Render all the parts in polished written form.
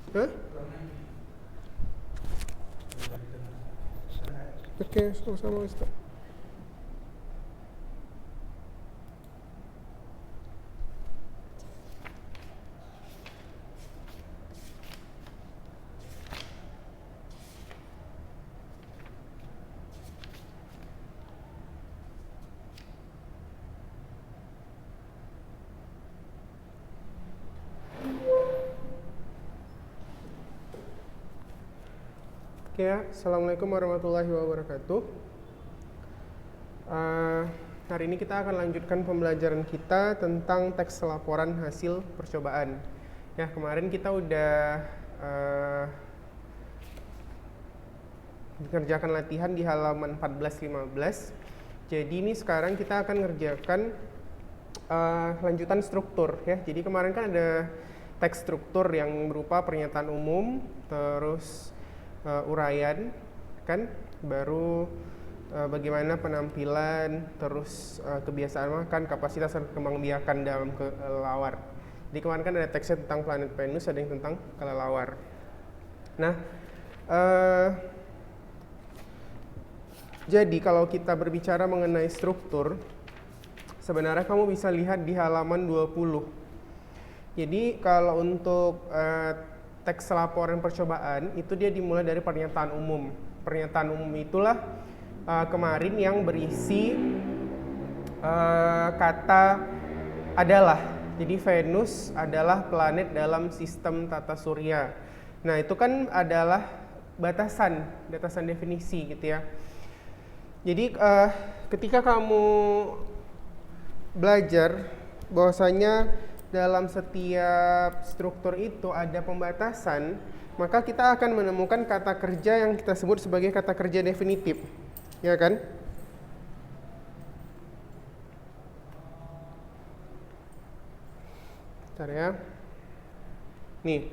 Hah? Oke, sama-sama Ustaz. Oke ya, Assalamualaikum warahmatullahi wabarakatuh. Hari ini kita akan lanjutkan pembelajaran kita tentang teks laporan hasil percobaan. Ya, kemarin kita udah mengerjakan latihan di halaman 14-15. Jadi ini sekarang kita akan ngerjakan lanjutan struktur ya. Jadi kemarin kan ada teks struktur yang berupa pernyataan umum, terus uraian, kan, baru bagaimana penampilan, terus kebiasaan makan, kapasitas dan kembangbiakan dalam kelelawar. Jadi kemarin kan ada teksnya tentang planet Venus, ada yang tentang kelelawar. Nah, jadi kalau kita berbicara mengenai struktur, sebenarnya kamu bisa lihat di halaman 20. Jadi kalau untuk teks laporan percobaan itu dia dimulai dari pernyataan umum. Pernyataan umum itulah kemarin yang berisi kata adalah. Jadi Venus adalah planet dalam sistem tata surya. Nah, itu kan adalah batasan definisi gitu ya. Jadi ketika kamu belajar bahwasanya dalam setiap struktur itu ada pembatasan, maka kita akan menemukan kata kerja yang kita sebut sebagai kata kerja definitif, ya kan? Bentar ya. Nih.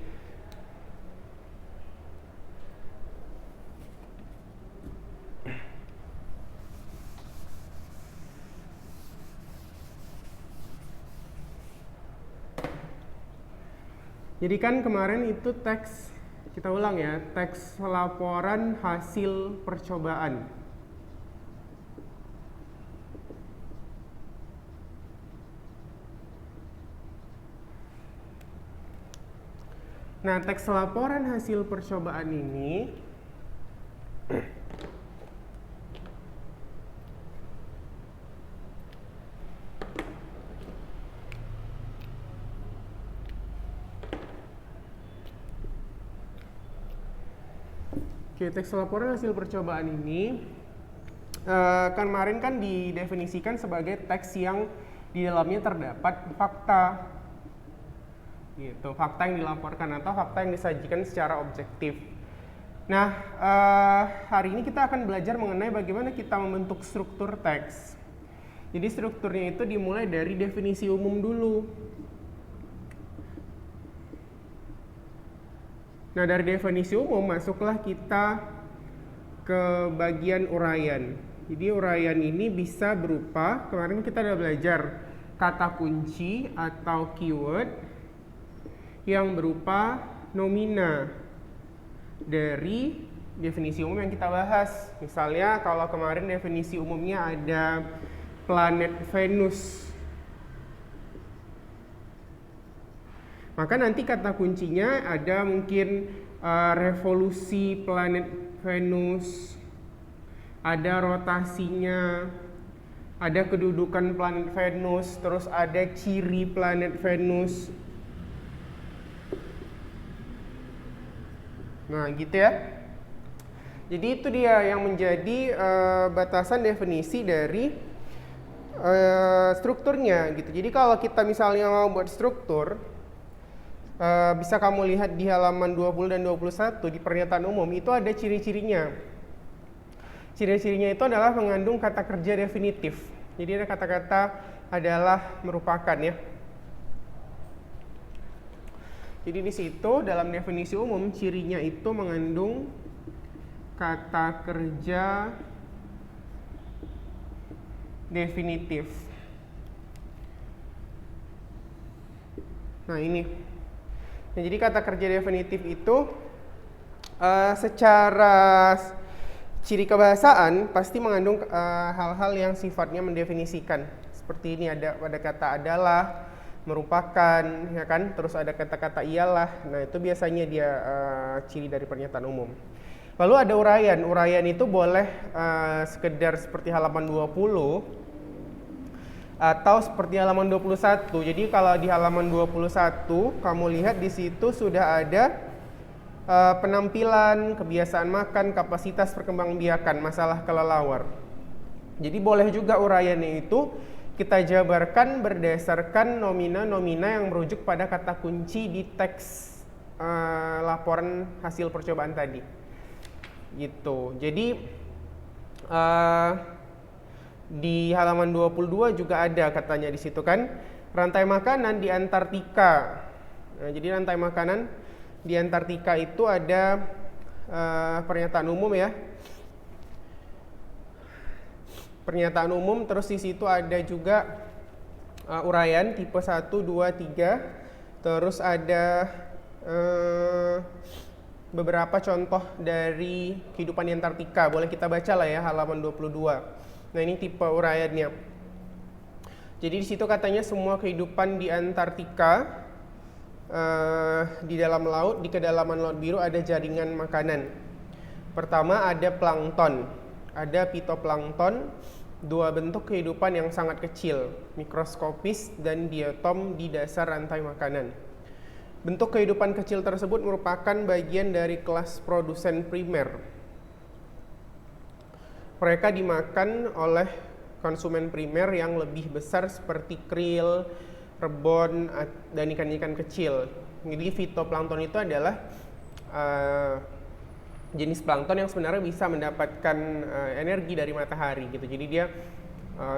Jadi kan kemarin itu teks, kita ulang ya, teks laporan hasil percobaan. Nah, teks laporan hasil percobaan ini Oke, teks laporan hasil percobaan ini kemarin kan didefinisikan sebagai teks yang di dalamnya terdapat fakta, gitu, fakta yang dilaporkan atau fakta yang disajikan secara objektif. Nah, hari ini kita akan belajar mengenai bagaimana kita membentuk struktur teks. Jadi strukturnya itu dimulai dari definisi umum dulu. Nah, dari definisi umum masuklah kita ke bagian uraian. Jadi uraian ini bisa berupa, kemarin kita udah belajar kata kunci atau keyword yang berupa nomina dari definisi umum yang kita bahas. Misalnya kalau kemarin definisi umumnya ada planet Venus, maka nanti kata kuncinya ada mungkin revolusi planet Venus, ada rotasinya, ada kedudukan planet Venus, terus ada ciri planet Venus. Nah, gitu ya. Jadi itu dia yang menjadi batasan definisi dari strukturnya gitu. Jadi kalau kita misalnya mau buat struktur, bisa kamu lihat di halaman 20 dan 21 di pernyataan umum itu ada ciri-cirinya. Ciri-cirinya itu adalah mengandung kata kerja definitif. Jadi ada kata-kata adalah merupakan ya. Jadi di situ dalam definisi umum cirinya itu mengandung kata kerja definitif. Nah, ini. Nah, jadi kata kerja definitif itu secara ciri kebahasaan pasti mengandung hal-hal yang sifatnya mendefinisikan. Seperti ini ada kata adalah, merupakan, ya kan? Terus ada kata-kata ialah. Nah, itu biasanya dia ciri dari pernyataan umum. Lalu ada uraian. Uraian itu boleh sekedar seperti halaman 20 atau seperti halaman 21. Jadi kalau di halaman 21 kamu lihat di situ sudah ada penampilan, kebiasaan makan, kapasitas perkembangbiakan, masalah kelelawar. Jadi boleh juga uraiannya itu kita jabarkan berdasarkan nomina-nomina yang merujuk pada kata kunci di teks laporan hasil percobaan tadi. Gitu. Jadi di halaman 22 juga ada katanya di situ kan, rantai makanan di Antartika. Nah, jadi rantai makanan di Antartika itu ada pernyataan umum ya. Pernyataan umum, terus di situ ada juga uraian tipe 1, 2, 3. Terus ada beberapa contoh dari kehidupan di Antartika. Boleh kita baca lah ya halaman 22. Nah, ini tipe uraiannya. Jadi di situ katanya semua kehidupan di Antartika di dalam laut, di kedalaman laut biru ada jaringan makanan. Pertama ada plankton, ada pitoplankton, dua bentuk kehidupan yang sangat kecil, mikroskopis dan diatom di dasar rantai makanan. Bentuk kehidupan kecil tersebut merupakan bagian dari kelas produsen primer. Mereka dimakan oleh konsumen primer yang lebih besar seperti krill, rebon, dan ikan-ikan kecil. Jadi fitoplankton itu adalah jenis plankton yang sebenarnya bisa mendapatkan energi dari matahari gitu. Jadi dia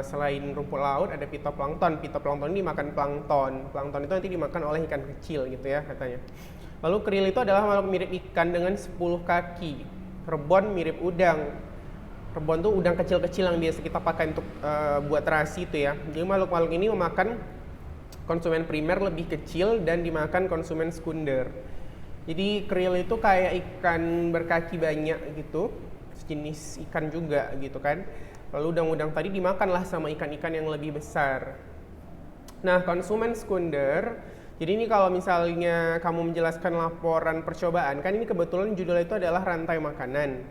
selain rumput laut ada fitoplankton. Fitoplankton ini dimakan plankton. Plankton itu nanti dimakan oleh ikan kecil gitu ya katanya. Lalu krill itu adalah makhluk mirip ikan dengan 10 kaki. Rebon mirip udang. Rebon itu udang kecil-kecil yang biasa kita pakai untuk buat terasi itu ya. Jadi makhluk-makhluk ini memakan konsumen primer lebih kecil dan dimakan konsumen sekunder. Jadi krill itu kayak ikan berkaki banyak gitu, sejenis ikan juga gitu kan. Lalu udang-udang tadi dimakanlah sama ikan-ikan yang lebih besar. Nah, konsumen sekunder, jadi ini kalau misalnya kamu menjelaskan laporan percobaan, kan ini kebetulan judulnya itu adalah rantai makanan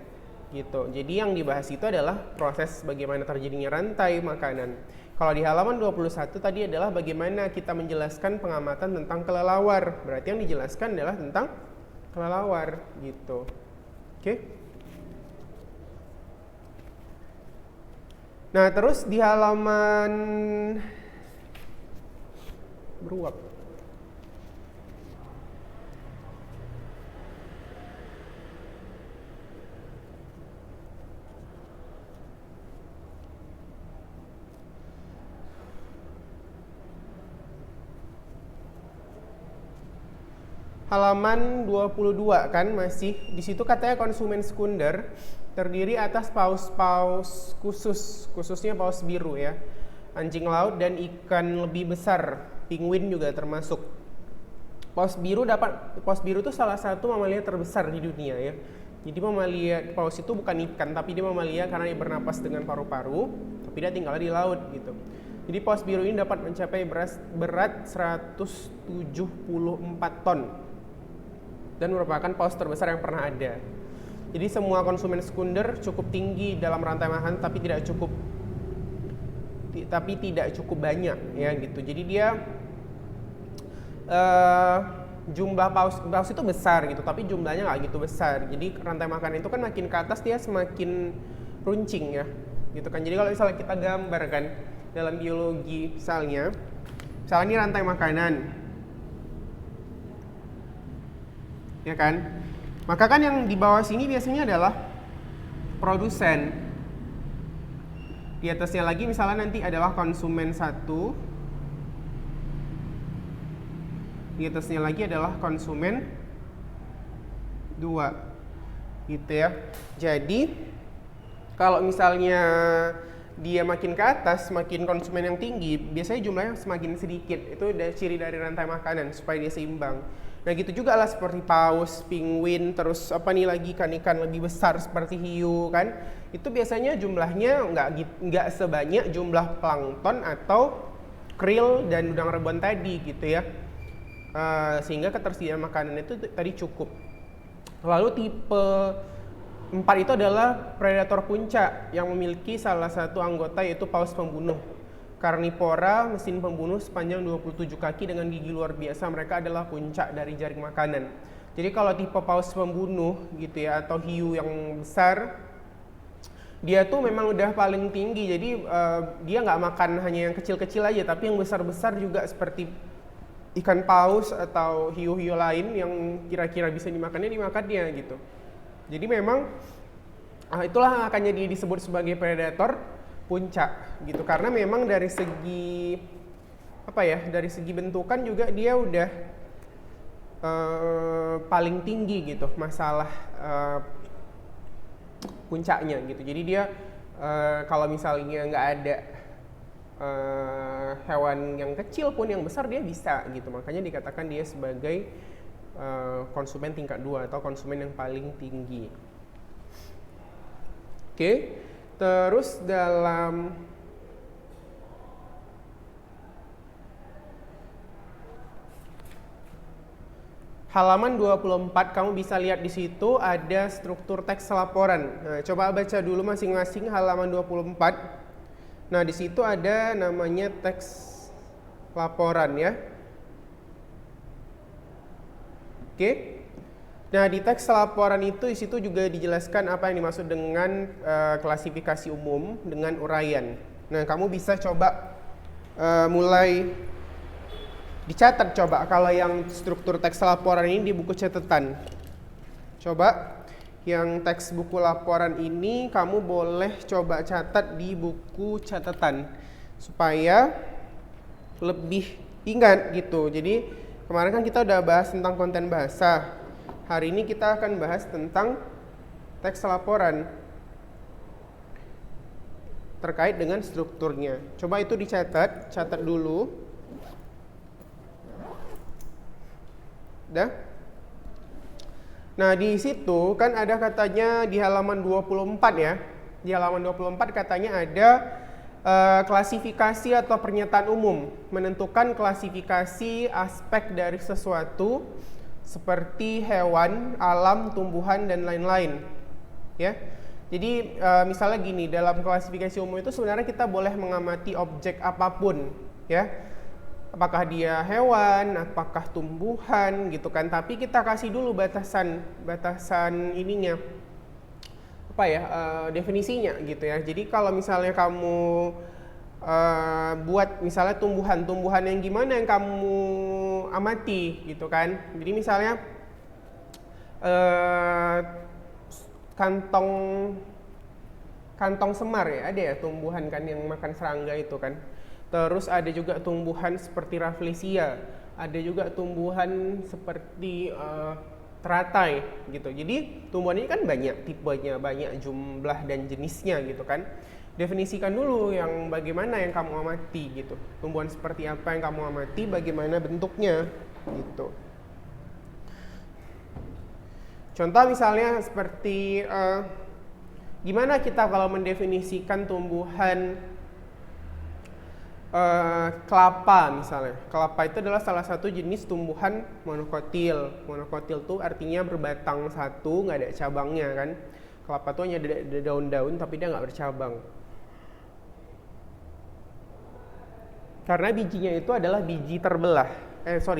gitu. Jadi yang dibahas itu adalah proses bagaimana terjadinya rantai makanan. Kalau di halaman 21 tadi adalah bagaimana kita menjelaskan pengamatan tentang kelelawar. Berarti yang dijelaskan adalah tentang kelelawar gitu. Oke. Nah, terus di halaman beruap. Halaman 22 kan masih di situ katanya konsumen sekunder terdiri atas paus-paus khususnya paus biru ya, anjing laut dan ikan lebih besar, penguin juga termasuk. Paus biru itu salah satu mamalia terbesar di dunia ya. Jadi mamalia paus itu bukan ikan tapi dia mamalia karena dia bernapas dengan paru-paru, tapi dia tinggal di laut gitu. Jadi paus biru ini dapat mencapai berat 174 ton. Dan merupakan paus terbesar yang pernah ada. Jadi semua konsumen sekunder cukup tinggi dalam rantai makanan tapi tidak cukup banyak ya gitu. Jadi dia jumlah paus itu besar gitu, tapi jumlahnya nggak gitu besar. Jadi rantai makanan itu kan makin ke atas dia semakin runcing ya gitu kan. Jadi kalau misalnya kita gambar kan dalam biologi misalnya ini rantai makanan ya kan, maka kan yang di bawah sini biasanya adalah produsen, di atasnya lagi misalnya nanti adalah konsumen 1, di atasnya lagi adalah konsumen 2 gitu ya. Jadi kalau misalnya dia makin ke atas, makin konsumen yang tinggi, biasanya jumlahnya semakin sedikit. Itu ciri dari rantai makanan supaya dia seimbang. Nah gitu juga lah seperti paus, penguin, terus apa nih lagi ikan-ikan lebih besar seperti hiu kan. Itu biasanya jumlahnya nggak sebanyak jumlah plankton atau krill dan udang rebon tadi gitu ya. Sehingga ketersediaan makanan itu tadi cukup. Lalu tipe 4 itu adalah predator puncak yang memiliki salah satu anggota yaitu paus pembunuh. Karnivora, mesin pembunuh sepanjang 27 kaki dengan gigi luar biasa. Mereka adalah puncak dari jaring makanan. Jadi kalau tipe paus pembunuh gitu ya, atau hiu yang besar, dia tuh memang udah paling tinggi. Jadi dia nggak makan hanya yang kecil-kecil aja, tapi yang besar-besar juga seperti ikan paus atau hiu-hiu lain yang kira-kira bisa dimakannya gitu. Jadi memang itulah makanya dia disebut sebagai predator puncak gitu, karena memang dari segi dari segi bentukan juga dia udah paling tinggi gitu masalah puncaknya gitu. Jadi dia kalau misalnya nggak ada hewan yang kecil pun yang besar dia bisa gitu, makanya dikatakan dia sebagai konsumen tingkat 2 atau konsumen yang paling tinggi. Oke, terus dalam halaman 24 kamu bisa lihat di situ ada struktur teks laporan. Nah, coba baca dulu masing-masing halaman 24. Nah, di situ ada namanya teks laporan ya. Oke. Nah, di teks laporan itu di situ juga dijelaskan apa yang dimaksud dengan klasifikasi umum dengan uraian. Nah, kamu bisa coba mulai dicatat coba kalau yang struktur teks laporan ini di buku catatan. Coba yang teks buku laporan ini kamu boleh coba catat di buku catatan supaya lebih ingat gitu. Jadi kemarin kan kita udah bahas tentang konten bahasa. Hari ini kita akan bahas tentang teks laporan terkait dengan strukturnya. Coba itu dicatat, catat dulu. Udah? Nah, di situ kan ada katanya di halaman 24 ya. Di halaman 24 katanya ada klasifikasi atau pernyataan umum, menentukan klasifikasi aspek dari sesuatu seperti hewan, alam, tumbuhan, dan lain-lain. Ya, jadi misalnya gini, dalam klasifikasi umum itu sebenarnya kita boleh mengamati objek apapun, ya, apakah dia hewan, apakah tumbuhan, gitu kan. Tapi kita kasih dulu batasan ininya, definisinya, gitu ya. Jadi kalau misalnya kamu buat misalnya tumbuhan yang gimana yang kamu amati gitu kan. Jadi misalnya kantong semar ya, ada ya tumbuhan kan yang makan serangga itu kan. Terus ada juga tumbuhan seperti Rafflesia, ada juga tumbuhan seperti teratai gitu. Jadi tumbuhan ini kan banyak tipenya, banyak jumlah dan jenisnya gitu kan. Definisikan dulu yang bagaimana yang kamu amati gitu. Tumbuhan seperti apa yang kamu amati, bagaimana bentuknya gitu. Contoh misalnya seperti gimana kita kalau mendefinisikan tumbuhan kelapa misalnya. Kelapa itu adalah salah satu jenis tumbuhan monokotil. Monokotil itu artinya berbatang satu, nggak ada cabangnya kan. Kelapa itu hanya ada daun-daun tapi dia nggak bercabang. Karena bijinya itu adalah biji terbelah,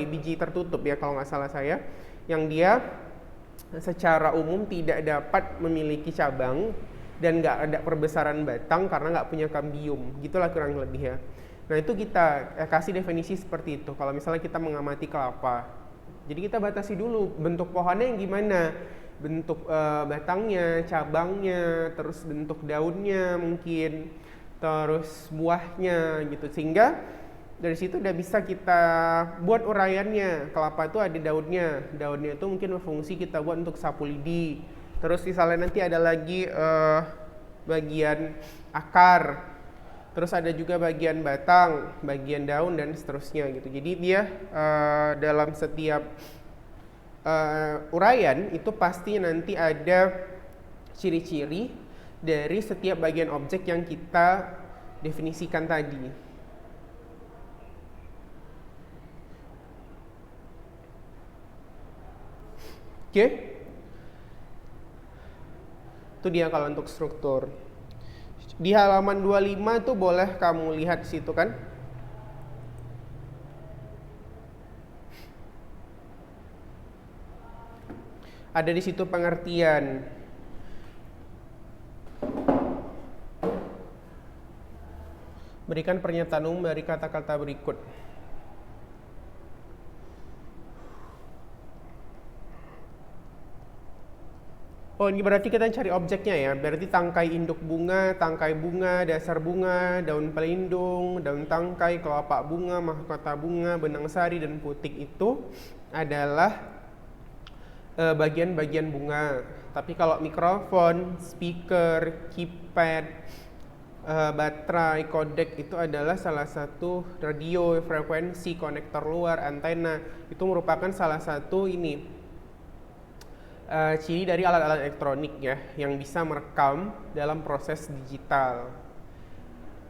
biji tertutup ya kalau nggak salah saya, yang dia secara umum tidak dapat memiliki cabang dan nggak ada perbesaran batang karena nggak punya kambium, gitulah kurang lebih ya. Nah itu kita kasih definisi seperti itu kalau misalnya kita mengamati kelapa. Jadi kita batasi dulu bentuk pohonnya yang gimana, bentuk batangnya, cabangnya, terus bentuk daunnya mungkin, terus buahnya gitu, sehingga dari situ udah bisa kita buat uraiannya. Kelapa itu ada daunnya itu mungkin berfungsi kita buat untuk sapu lidi. Terus misalnya nanti ada lagi bagian akar, terus ada juga bagian batang, bagian daun dan seterusnya gitu. Jadi dia dalam setiap uraian itu pasti nanti ada ciri-ciri dari setiap bagian objek yang kita definisikan tadi. Oke? Itu dia kalau untuk struktur. Di halaman 25 itu boleh kamu lihat situ kan? Ada di situ pengertian. Berikan pernyataan umum dari kata-kata berikut. Oh, ini berarti kita cari objeknya ya. Berarti tangkai induk bunga, tangkai bunga, dasar bunga, daun pelindung, daun tangkai, kelopak bunga, mahkota bunga, benang sari, dan putik itu adalah bagian-bagian bunga. Tapi kalau mikrofon, speaker, keypad, baterai, kodek itu adalah salah satu radio, frekuensi, konektor luar, antena. Itu merupakan salah satu ini ciri dari alat-alat elektronik ya, yang bisa merekam dalam proses digital.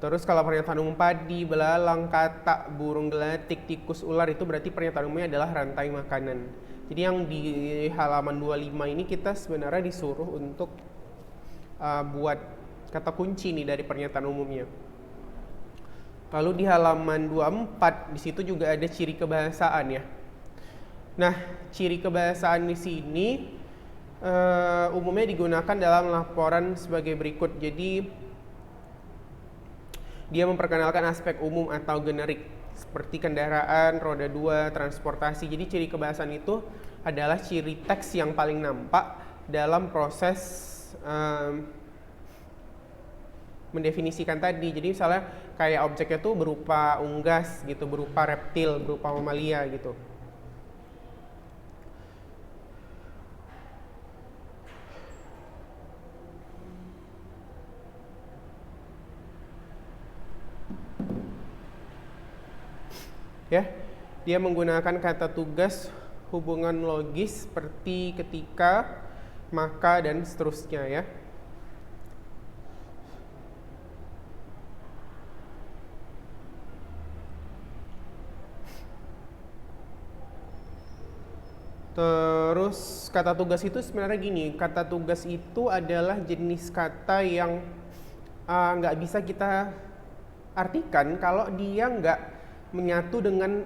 Terus kalau pernyataan umum padi, belalang, katak, burung gelatik, tikus, ular itu berarti pernyataan umumnya adalah rantai makanan. Jadi yang di halaman 25 ini kita sebenarnya disuruh untuk buat kata kunci nih dari pernyataan umumnya. Lalu di halaman 24 di situ juga ada ciri kebahasaan ya. Nah, ciri kebahasaan di sini umumnya digunakan dalam laporan sebagai berikut. Jadi dia memperkenalkan aspek umum atau generik seperti kendaraan, roda 2, transportasi. Jadi ciri kebahasaan itu adalah ciri teks yang paling nampak dalam proses mendefinisikan tadi. Jadi misalnya kayak objeknya tuh berupa unggas gitu, berupa reptil, berupa mamalia gitu. Ya, dia menggunakan kata tugas, hubungan logis seperti ketika, maka, dan seterusnya ya. Terus kata tugas itu sebenarnya gini, kata tugas itu adalah jenis kata yang nggak bisa kita artikan kalau dia nggak menyatu dengan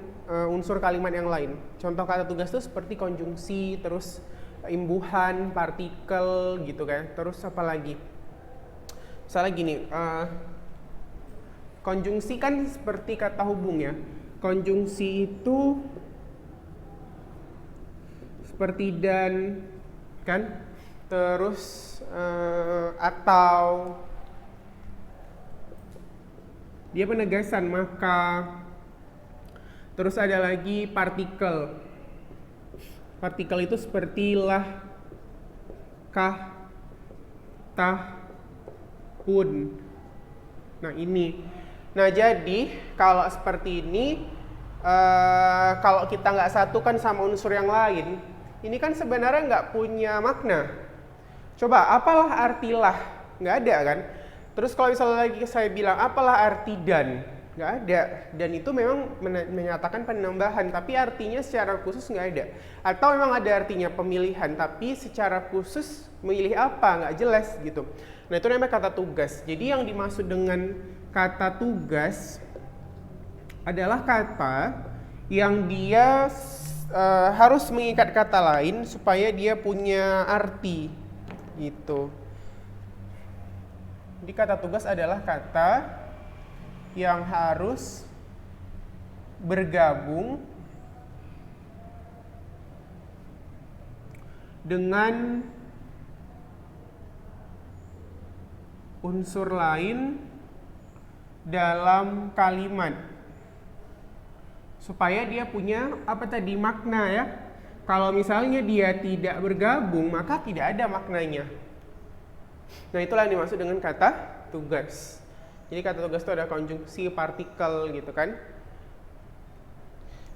unsur kalimat yang lain. Contoh kata tugas itu seperti konjungsi, terus imbuhan, partikel gitu kan. Terus apa lagi? Misalnya gini, konjungsi kan seperti kata hubung ya. Konjungsi itu seperti dan kan, terus atau, dia penegasan maka. Terus ada lagi partikel. Partikel itu seperti lah, kah, tah, pun. Nah ini. Nah jadi kalau seperti ini, kalau kita nggak satukan sama unsur yang lain, ini kan sebenarnya nggak punya makna. Coba, apalah arti lah? Nggak ada kan? Terus kalau misalnya lagi saya bilang, apalah arti dan? Nggak ada. Dan itu memang menyatakan penambahan, tapi artinya secara khusus nggak ada. Atau memang ada artinya pemilihan, tapi secara khusus memilih apa? Nggak jelas gitu. Nah itu namanya kata tugas. Jadi yang dimaksud dengan kata tugas adalah kata yang dia harus mengikat kata lain supaya dia punya arti gitu. Jadi kata tugas adalah kata yang harus bergabung dengan unsur lain dalam kalimat supaya dia punya apa tadi, makna ya. Kalau misalnya dia tidak bergabung maka tidak ada maknanya. Nah itulah yang dimaksud dengan kata tugas. Jadi kata tugas itu ada konjungsi, partikel gitu kan.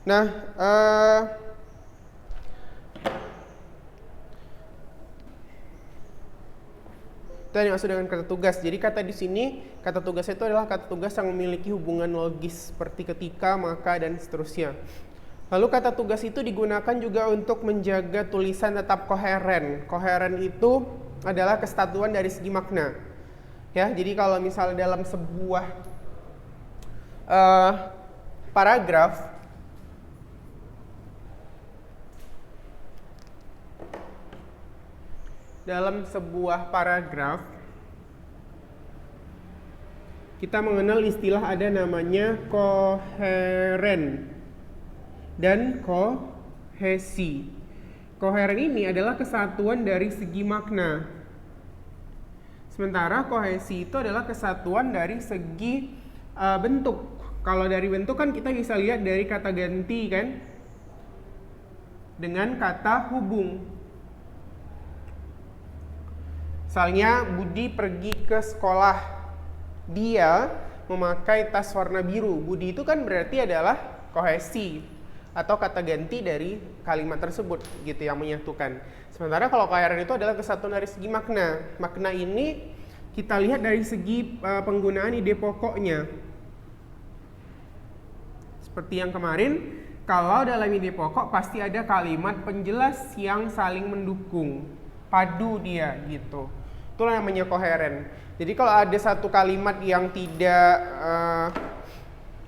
Nah Itu yang dimaksud dengan kata tugas. Jadi kata di sini, kata tugas itu adalah kata tugas yang memiliki hubungan logis seperti ketika, maka, dan seterusnya. Lalu kata tugas itu digunakan juga untuk menjaga tulisan tetap koheren. Koheren itu adalah kesatuan dari segi makna. Ya, jadi kalau misalnya dalam sebuah paragraf, kita mengenal istilah ada namanya koheren dan kohesi. Koheren ini adalah kesatuan dari segi makna. Sementara kohesi itu adalah kesatuan dari segi bentuk. Kalau dari bentuk kan kita bisa lihat dari kata ganti kan dengan kata hubung. Misalnya Budi pergi ke sekolah, dia memakai tas warna biru. Budi itu kan berarti adalah kohesi atau kata ganti dari kalimat tersebut gitu yang menyatukan. Sementara kalau koheren itu adalah kesatuan dari segi makna. Makna ini kita lihat dari segi penggunaan ide pokoknya. Seperti yang kemarin, kalau dalam ide pokok pasti ada kalimat penjelas yang saling mendukung, padu dia gitu. Itulah namanya koheren. Jadi kalau ada satu kalimat yang tidak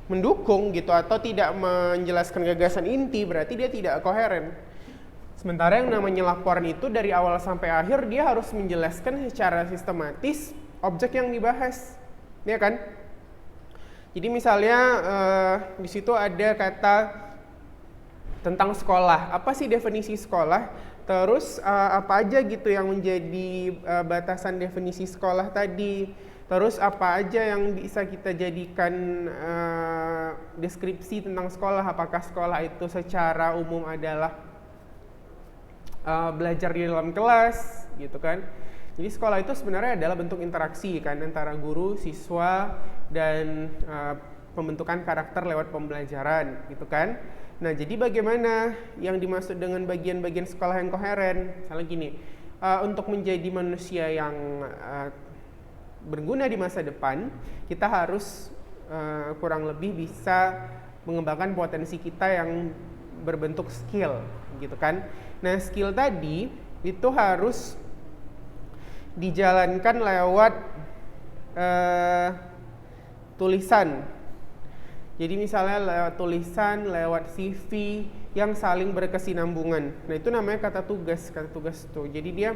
mendukung gitu atau tidak menjelaskan gagasan inti, berarti dia tidak koheren. Sementara yang namanya laporan itu dari awal sampai akhir dia harus menjelaskan secara sistematis objek yang dibahas, ya kan? Jadi misalnya di situ ada kata tentang sekolah. Apa sih definisi sekolah? Terus apa aja gitu yang menjadi batasan definisi sekolah tadi? Terus apa aja yang bisa kita jadikan deskripsi tentang sekolah? Apakah sekolah itu secara umum adalah belajar di dalam kelas gitu kan? Jadi sekolah itu sebenarnya adalah bentuk interaksi kan antara guru, siswa, dan pembentukan karakter lewat pembelajaran gitu kan. Nah, jadi bagaimana yang dimaksud dengan bagian-bagian sekolah yang koheren? Misalnya gini, untuk menjadi manusia yang berguna di masa depan, kita harus kurang lebih bisa mengembangkan potensi kita yang berbentuk skill, gitu kan? Nah, skill tadi itu harus dijalankan lewat tulisan. Jadi misalnya lewat tulisan, lewat CV yang saling berkesinambungan. Nah itu namanya kata tugas tuh. Jadi dia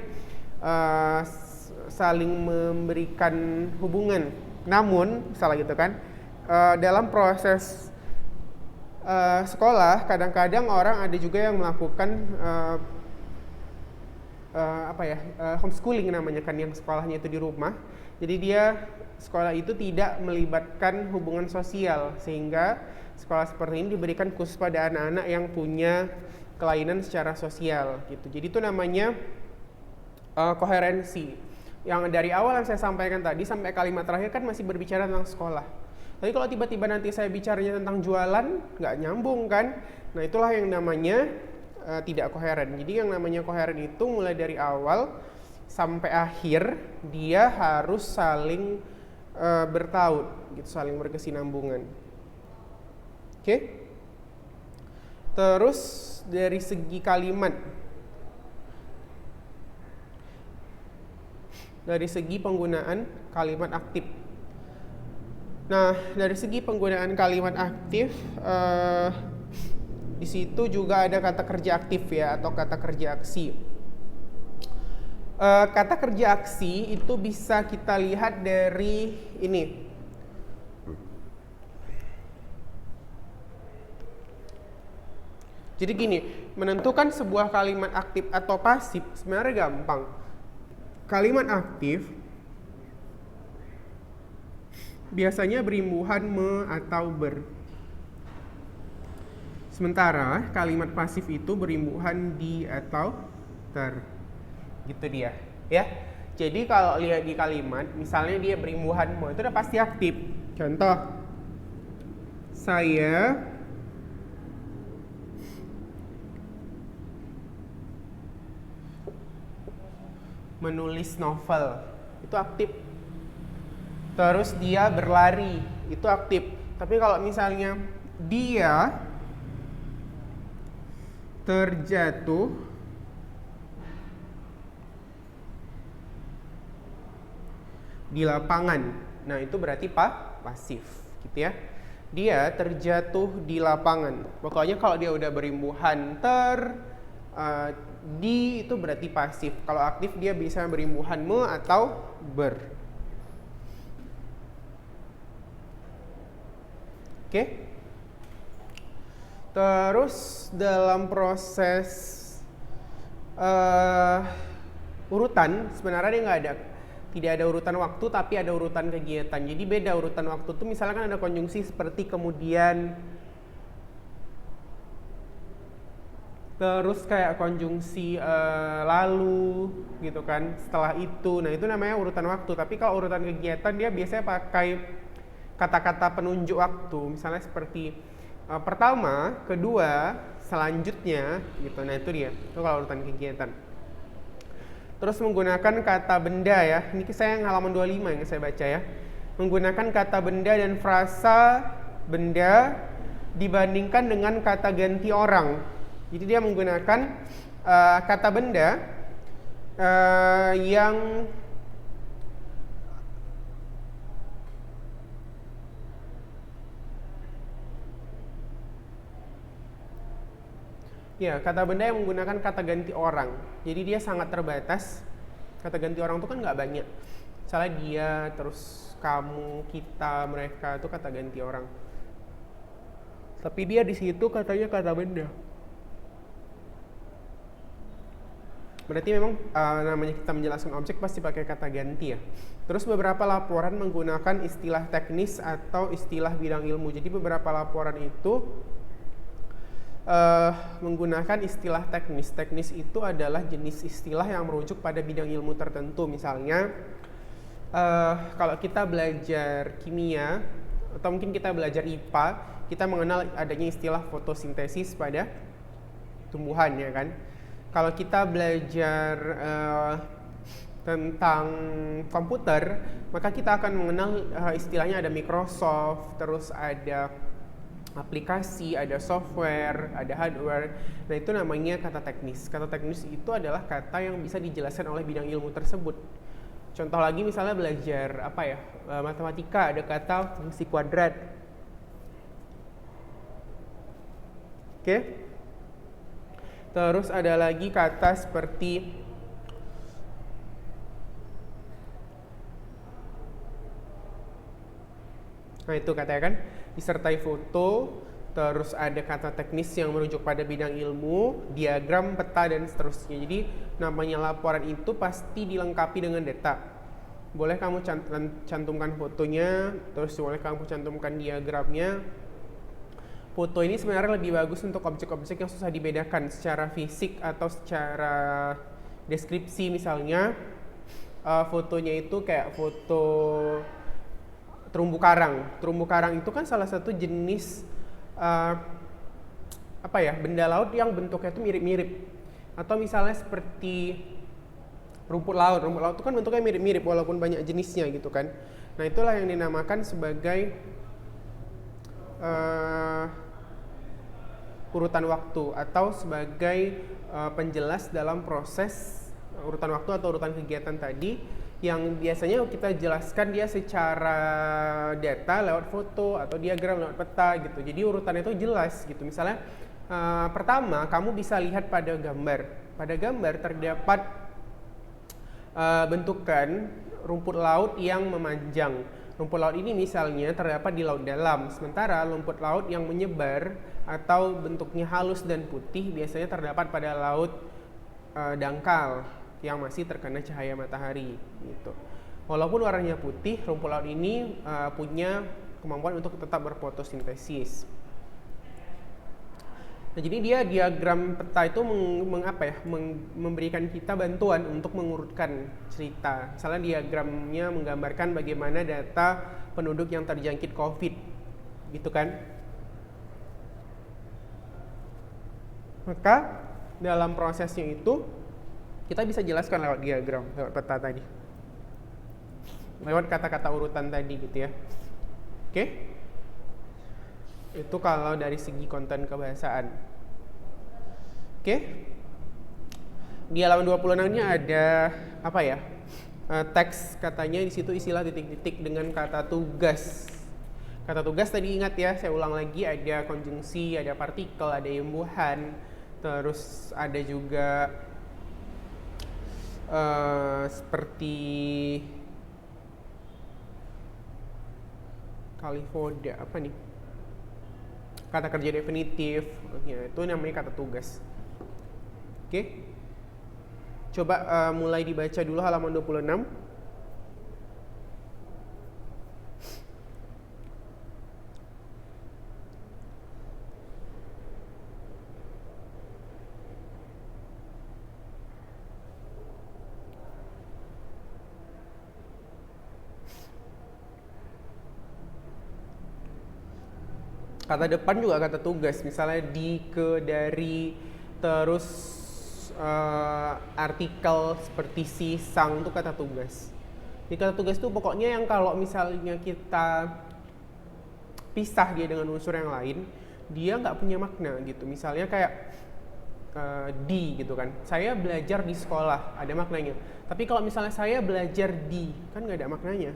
saling memberikan hubungan. Namun, misalnya gitu kan, dalam proses sekolah kadang-kadang orang ada juga yang melakukan homeschooling namanya kan, yang sekolahnya itu di rumah. Jadi dia sekolah itu tidak melibatkan hubungan sosial, sehingga sekolah seperti ini diberikan khusus pada anak-anak yang punya kelainan secara sosial gitu. Jadi itu namanya koherensi. Yang dari awal yang saya sampaikan tadi sampai kalimat terakhir kan masih berbicara tentang sekolah. Tapi kalau tiba-tiba nanti saya bicaranya tentang jualan, nggak nyambung kan? Nah itulah yang namanya tidak koheren. Jadi yang namanya koheren itu mulai dari awal sampai akhir dia harus saling bertaut, gitu, saling berkesinambungan. Oke? Terus dari segi kalimat, dari segi penggunaan kalimat aktif. Nah, dari segi penggunaan kalimat aktif, di situ juga ada kata kerja aktif ya, atau kata kerja aksi. Kata kerja aksi itu bisa kita lihat dari ini. Jadi gini, menentukan sebuah kalimat aktif atau pasif sebenarnya gampang. Kalimat aktif biasanya berimbuhan me atau ber. Sementara kalimat pasif itu berimbuhan di atau ter. Gitu dia, ya. Jadi kalau lihat di kalimat, misalnya dia berimbuhan me, itu udah pasti aktif. Contoh, saya menulis novel. itu aktif. Terus dia berlari, itu aktif. Tapi kalau misalnya dia terjatuh di lapangan, nah itu berarti pasif gitu ya. Dia terjatuh di lapangan. Pokoknya kalau dia udah berimbuhan di itu berarti pasif. Kalau aktif dia bisa berimbuhan me atau ber. Oke. Terus dalam proses urutan sebenarnya dia tidak ada urutan waktu tapi ada urutan kegiatan. Jadi beda urutan waktu tuh misalkan ada konjungsi seperti kemudian, terus kayak konjungsi lalu gitu kan, setelah itu. Nah itu namanya urutan waktu. Tapi kalau urutan kegiatan dia biasanya pakai kata-kata penunjuk waktu, misalnya seperti pertama, kedua, selanjutnya gitu. Nah itu dia, itu kalau urutan kegiatan. Terus menggunakan kata benda ya, ini saya yang halaman 25 yang saya baca ya. Menggunakan kata benda dan frasa benda dibandingkan dengan kata ganti orang. Jadi dia menggunakan kata benda yang kata benda yang menggunakan kata ganti orang. Jadi dia sangat terbatas. Kata ganti orang itu kan nggak banyak. Misalnya dia, terus kamu, kita, mereka itu kata ganti orang. Tapi dia di situ katanya kata benda. Berarti memang namanya kita menjelaskan objek pasti pakai kata ganti ya. Terus beberapa laporan menggunakan istilah teknis atau istilah bidang ilmu. Jadi beberapa laporan itu menggunakan istilah teknis. Teknis itu adalah jenis istilah yang merujuk pada bidang ilmu tertentu. Misalnya kalau kita belajar kimia atau mungkin kita belajar IPA, kita mengenal adanya istilah fotosintesis pada tumbuhan ya kan. Kalau kita belajar tentang komputer, maka kita akan mengenal istilahnya ada Microsoft, terus ada aplikasi, ada software, ada hardware. Nah itu namanya kata teknis. Kata teknis itu adalah kata yang bisa dijelaskan oleh bidang ilmu tersebut. Contoh lagi misalnya belajar matematika, ada kata fungsi kuadrat. Oke. Terus ada lagi kata seperti itu katanya kan disertai foto, terus ada kata teknis yang merujuk pada bidang ilmu, diagram, peta, dan seterusnya. Jadi namanya laporan itu pasti dilengkapi dengan data. Boleh kamu cantumkan fotonya, terus boleh kamu cantumkan diagramnya. Foto ini sebenarnya lebih bagus untuk objek-objek yang susah dibedakan secara fisik atau secara deskripsi. Misalnya fotonya itu kayak foto terumbu karang. Terumbu karang itu kan salah satu jenis benda laut yang bentuknya itu mirip-mirip. Atau misalnya seperti rumput laut. Rumput laut itu kan bentuknya mirip-mirip walaupun banyak jenisnya gitu kan. Nah itulah yang dinamakan sebagai urutan waktu atau sebagai penjelas dalam proses urutan waktu atau urutan kegiatan tadi, yang biasanya kita jelaskan dia secara data lewat foto atau diagram lewat peta gitu. Jadi urutannya itu jelas gitu. Misalnya pertama kamu bisa lihat pada gambar. Pada gambar terdapat bentukan rumput laut yang memanjang. Rumput laut ini misalnya terdapat di laut dalam. Sementara rumput laut yang menyebar atau bentuknya halus dan putih biasanya terdapat pada laut dangkal yang masih terkena cahaya matahari gitu. Walaupun warnanya putih, rumput laut ini punya kemampuan untuk tetap berfotosintesis. Nah, jadi dia diagram peta itu memberikan kita bantuan untuk mengurutkan cerita. Misalnya diagramnya menggambarkan bagaimana data penduduk yang terjangkit COVID, gitu kan? Maka dalam prosesnya itu kita bisa jelaskan lewat diagram, lewat peta tadi. lewat kata-kata urutan tadi gitu ya. Oke? Itu kalau dari segi konten kebahasaan. Oke? Di halaman 26-nya ada apa ya? Teks katanya di situ istilah titik-titik dengan kata tugas. Kata tugas tadi ingat ya, saya ulang lagi, ada konjungsi, ada partikel, ada imbuhan, terus ada juga seperti kalifoda, apa nih? Kata kerja definitif, ya, itu namanya kata tugas. Oke? Coba mulai dibaca dulu halaman 26. Kata depan juga kata tugas, misalnya di, ke, dari, terus artikel seperti si, sang itu kata tugas. Di kata tugas itu pokoknya yang kalau misalnya kita pisah dia dengan unsur yang lain, dia nggak punya makna gitu. Misalnya kayak di gitu kan, saya belajar di sekolah, ada maknanya. Tapi kalau misalnya saya belajar di, kan nggak ada maknanya.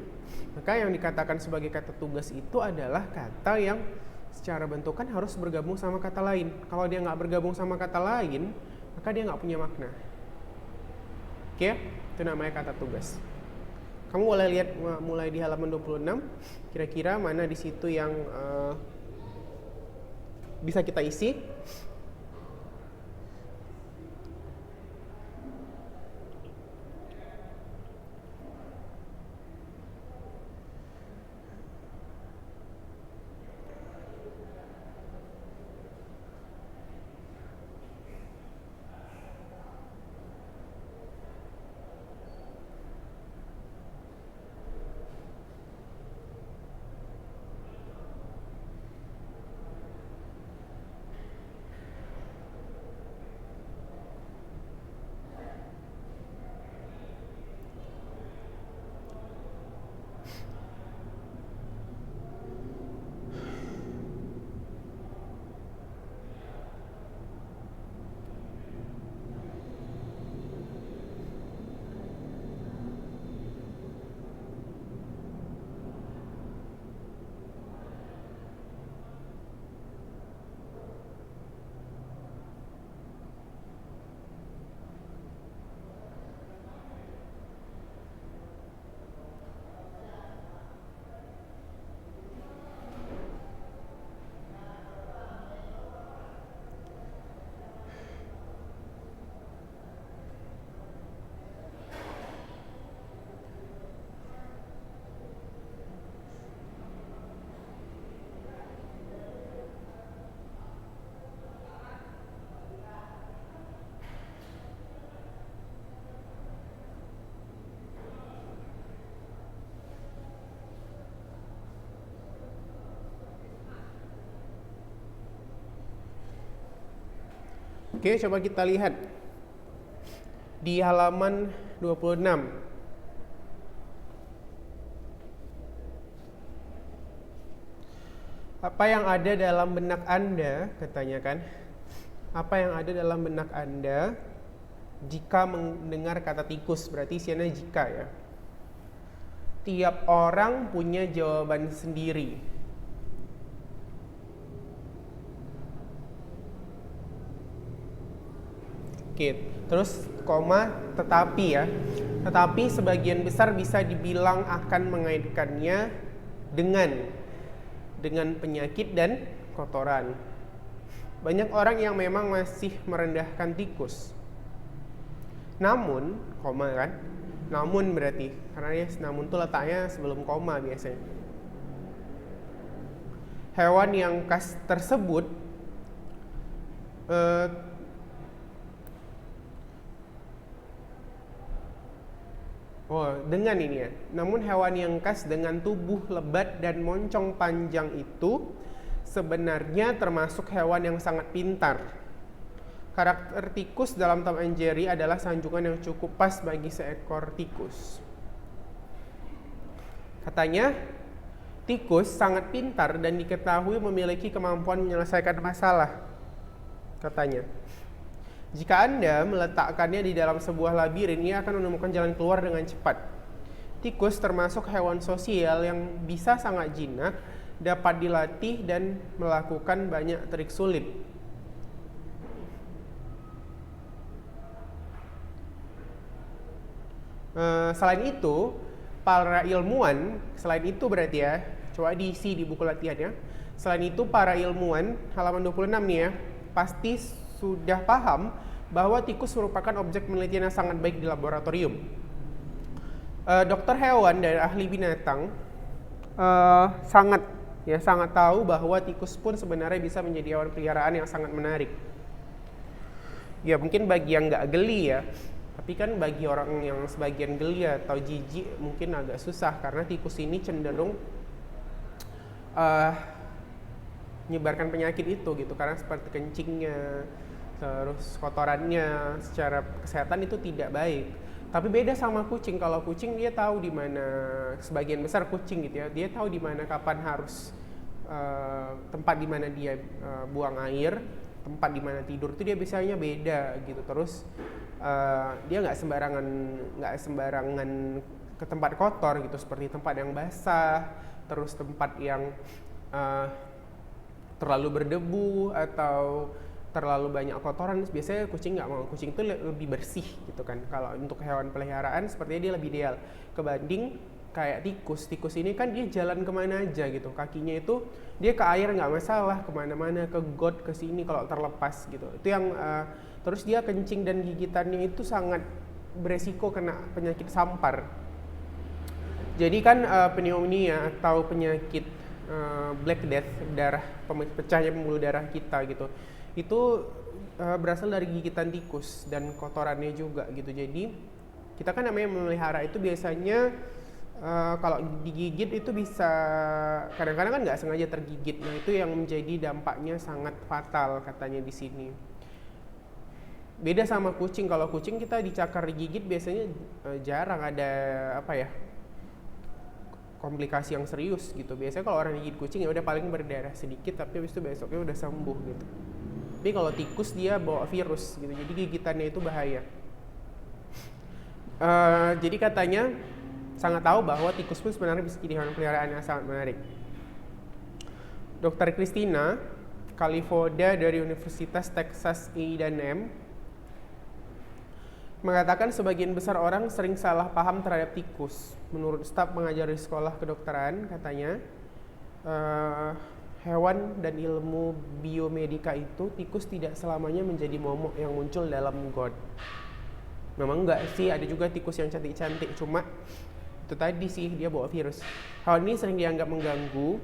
Maka yang dikatakan sebagai kata tugas itu adalah kata yang secara bentukan harus bergabung sama kata lain. Kalau dia nggak bergabung sama kata lain, maka dia nggak punya makna. Oke, itu namanya kata tugas. Kamu boleh lihat mulai di halaman 26, kira-kira mana di situ yang bisa kita isi. Oke, coba kita lihat di halaman 26. Apa yang ada dalam benak Anda, katanya kan? Apa yang ada dalam benak Anda jika mendengar kata tikus? Berarti isinya jika ya. Tiap orang punya jawaban sendiri. Oke, terus koma tetapi ya. Tetapi sebagian besar bisa dibilang akan mengaitkannya dengan penyakit dan kotoran. Banyak orang yang memang masih merendahkan tikus. Namun, koma kan? Namun berarti, karena ya namun itu letaknya sebelum koma biasanya. Hewan yang khas tersebut dengan ini ya. Namun hewan yang khas dengan tubuh lebat dan moncong panjang itu sebenarnya termasuk hewan yang sangat pintar. Karakter tikus dalam Tom and Jerry adalah sanjungan yang cukup pas bagi seekor tikus. Katanya, tikus sangat pintar dan diketahui memiliki kemampuan menyelesaikan masalah. Katanya, jika Anda meletakkannya di dalam sebuah labirin, ia akan menemukan jalan keluar dengan cepat. Tikus termasuk hewan sosial yang bisa sangat jinak, dapat dilatih dan melakukan banyak trik sulit. Selain itu, para ilmuwan, selain itu berarti ya, coba diisi di buku latihannya. Selain itu, para ilmuwan, halaman 26 nih ya, pasti sudah paham bahwa tikus merupakan objek penelitian yang sangat baik di laboratorium. Dokter hewan dan ahli binatang sangat tahu bahwa tikus pun sebenarnya bisa menjadi hewan peliharaan yang sangat menarik. Ya mungkin bagi yang nggak geli ya, tapi kan bagi orang yang sebagian geli atau jijik mungkin agak susah karena tikus ini cenderung menyebarkan penyakit itu gitu, karena seperti kencingnya, terus kotorannya secara kesehatan itu tidak baik. Tapi beda sama kucing. Kalau kucing dia tahu di mana, sebagian besar kucing gitu ya, dia tahu di mana kapan harus tempat di mana dia buang air, tempat di mana tidur itu dia biasanya beda gitu. Terus dia nggak sembarangan ke tempat kotor gitu, seperti tempat yang basah, terus tempat yang terlalu berdebu atau terlalu banyak kotoran. Biasanya kucing nggak mau, kucing itu lebih bersih gitu kan. Kalau untuk hewan peliharaan sepertinya dia lebih ideal kebanding kayak tikus. Tikus ini kan dia jalan kemana aja gitu, kakinya itu dia ke air nggak masalah, kemana-mana, ke got, ke sini kalau terlepas gitu. Itu yang terus dia kencing dan gigitannya itu sangat beresiko kena penyakit sampar. Jadi kan pneumonia atau penyakit Black Death, pecahnya pembuluh darah kita gitu, itu berasal dari gigitan tikus dan kotorannya juga gitu. Jadi kita kan namanya memelihara itu biasanya kalau digigit itu bisa, kadang-kadang kan nggak sengaja tergigit. Nah itu yang menjadi dampaknya sangat fatal katanya di sini. Beda sama kucing. Kalau kucing kita dicakar digigit biasanya jarang ada komplikasi yang serius gitu. Biasanya kalau orang gigit kucing ya udah paling berdarah sedikit, tapi habis itu besoknya udah sembuh gitu. Tapi kalau tikus dia bawa virus gitu, jadi gigitannya itu bahaya. Jadi katanya sangat tahu bahwa tikus pun sebenarnya bisa jadi hewan peliharaan yang sangat menarik. Dr. Christina Kalifoda dari Universitas Texas A&M mengatakan sebagian besar orang sering salah paham terhadap tikus. Menurut staf pengajar di sekolah kedokteran, katanya hewan dan ilmu biomedika itu, tikus tidak selamanya menjadi momok yang muncul dalam got. Memang enggak sih, ada juga tikus yang cantik-cantik, cuma itu tadi sih dia bawa virus. Hewan ini sering dianggap mengganggu.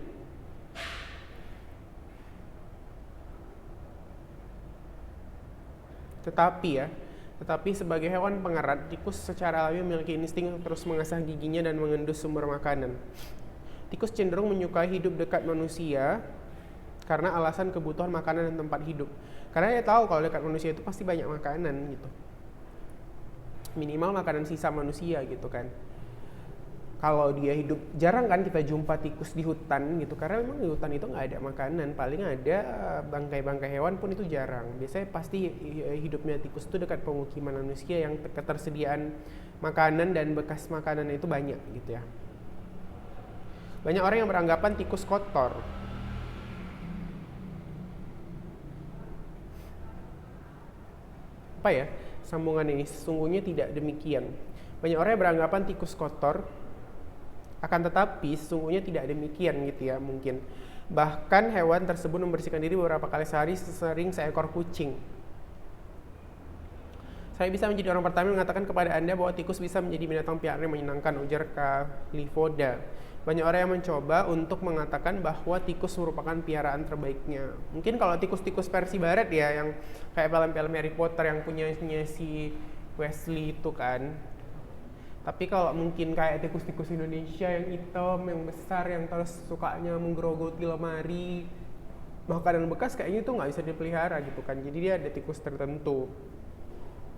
Tetapi sebagai hewan pengerat, tikus secara alami memiliki insting untuk terus mengasah giginya dan mengendus sumber makanan. Tikus cenderung menyukai hidup dekat manusia karena alasan kebutuhan makanan dan tempat hidup. Karena dia tahu kalau dekat manusia itu pasti banyak makanan gitu. Minimal makanan sisa manusia gitu kan. Kalau dia hidup, jarang kan kita jumpa tikus di hutan gitu, karena memang di hutan itu nggak ada makanan, paling ada bangkai-bangkai hewan pun itu jarang. Biasanya pasti hidupnya tikus itu dekat pemukiman manusia yang ketersediaan makanan dan bekas makanan itu banyak gitu ya. Banyak orang yang beranggapan tikus kotor. Apa ya sambungan ini? Sesungguhnya tidak demikian. Banyak orang yang beranggapan tikus kotor, akan tetapi sesungguhnya tidak demikian gitu ya mungkin. Bahkan hewan tersebut membersihkan diri beberapa kali sehari, sesering seekor kucing. Saya bisa menjadi orang pertama yang mengatakan kepada Anda bahwa tikus bisa menjadi binatang peliharaan yang menyenangkan, ujar Kalifoda. Banyak orang yang mencoba untuk mengatakan bahwa tikus merupakan piaraan terbaiknya. Mungkin kalau tikus-tikus versi barat ya, yang kayak film-film Harry Potter yang punyanya si Weasley itu kan. Tapi kalau mungkin kayak tikus-tikus Indonesia yang hitam, yang besar, yang terus sukanya menggerogoti lemari, makanan bekas, kayaknya itu nggak bisa dipelihara gitu kan. Jadi dia ada tikus tertentu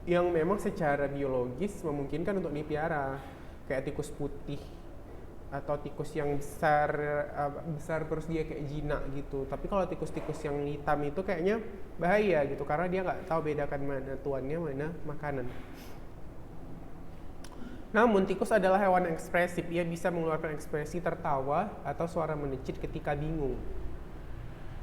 yang memang secara biologis memungkinkan untuk dipelihara, kayak tikus putih atau tikus yang besar besar terus dia kayak jinak gitu. Tapi kalau tikus-tikus yang hitam itu kayaknya bahaya gitu karena dia nggak tahu bedakan mana tuannya mana makanan. Namun tikus adalah hewan ekspresif. Ia bisa mengeluarkan ekspresi tertawa atau suara menecit ketika bingung.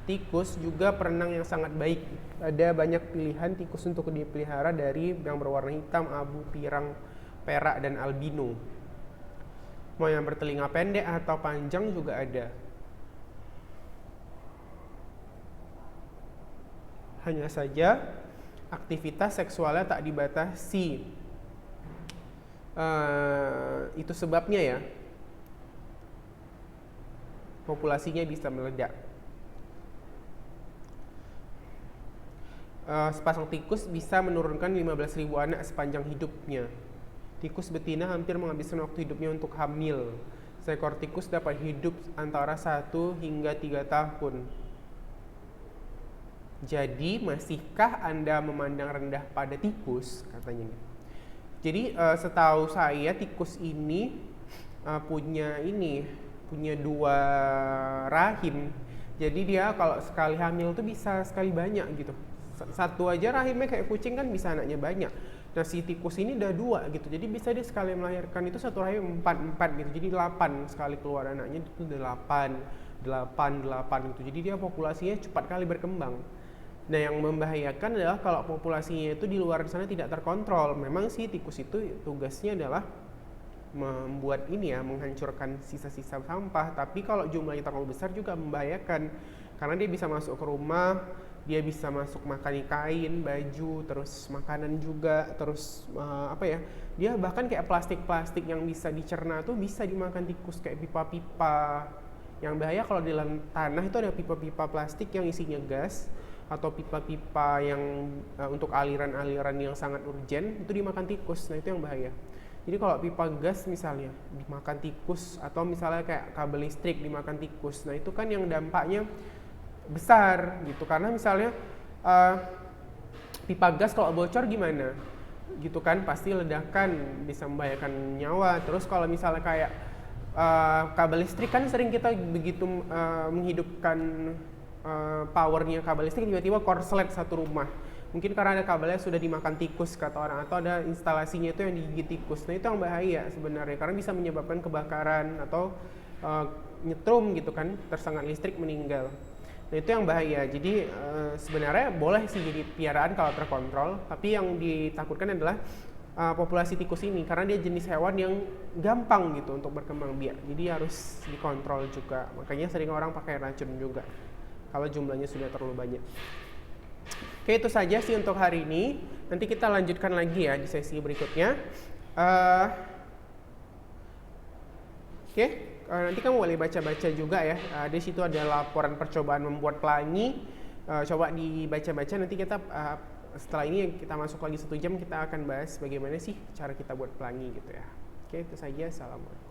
Tikus juga perenang yang sangat baik. Ada banyak pilihan tikus untuk dipelihara dari yang berwarna hitam, abu, pirang, perak, dan albino. Mau yang bertelinga pendek atau panjang juga ada. Hanya saja aktivitas seksualnya tak dibatasi. Itu sebabnya ya populasinya bisa meledak. Sepasang tikus bisa menurunkan 15.000 anak sepanjang hidupnya. Tikus betina hampir menghabiskan waktu hidupnya untuk hamil. Seekor tikus dapat hidup antara 1 hingga 3 tahun. Jadi, masihkah Anda memandang rendah pada tikus? Katanya. Jadi, setahu saya tikus ini punya 2 rahim. Jadi dia kalau sekali hamil tuh bisa sekali banyak gitu. Satu aja rahimnya kayak kucing kan bisa anaknya banyak. Nah si tikus ini udah 2 gitu, jadi bisa dia sekali melahirkan itu satu rahim 4 gitu, jadi 8 sekali keluar anaknya itu 8 gitu, jadi dia populasinya cepat kali berkembang. Nah yang membahayakan adalah kalau populasinya itu di luar sana tidak terkontrol. Memang si tikus itu tugasnya adalah membuat menghancurkan sisa-sisa sampah, tapi kalau jumlahnya terlalu besar juga membahayakan karena dia bisa masuk ke rumah, dia bisa masuk makan kain, baju, terus makanan juga, terus dia bahkan kayak plastik-plastik yang bisa dicerna tuh bisa dimakan tikus, kayak pipa-pipa. Yang bahaya kalau di dalam tanah itu ada pipa-pipa plastik yang isinya gas atau pipa-pipa yang untuk aliran-aliran yang sangat urgen itu dimakan tikus. Nah itu yang bahaya. Jadi kalau pipa gas misalnya dimakan tikus, atau misalnya kayak kabel listrik dimakan tikus, nah itu kan yang dampaknya besar gitu, karena misalnya pipa gas kalau bocor gimana gitu kan, pasti ledakan, bisa membahayakan nyawa. Terus kalau misalnya kayak kabel listrik kan sering kita begitu menghidupkan powernya kabel listrik, tiba-tiba korslet satu rumah, mungkin karena ada kabelnya sudah dimakan tikus kata orang, atau ada instalasinya itu yang digigit tikus. Nah itu yang bahaya sebenarnya karena bisa menyebabkan kebakaran atau nyetrum gitu kan, tersengat listrik meninggal. Nah itu yang bahaya. Jadi sebenarnya boleh sih jadi piaraan kalau terkontrol, tapi yang ditakutkan adalah populasi tikus ini karena dia jenis hewan yang gampang gitu untuk berkembang biak. Jadi harus dikontrol juga. Makanya sering orang pakai racun juga kalau jumlahnya sudah terlalu banyak. Oke, itu saja sih untuk hari ini. Nanti kita lanjutkan lagi ya di sesi berikutnya. Oke. Nanti kamu boleh baca-baca juga ya. Di situ ada laporan percobaan membuat pelangi. Coba dibaca-baca. Nanti kita setelah ini kita masuk lagi 1 jam, kita akan bahas bagaimana sih cara kita buat pelangi gitu ya. Oke, itu saja. Assalamualaikum.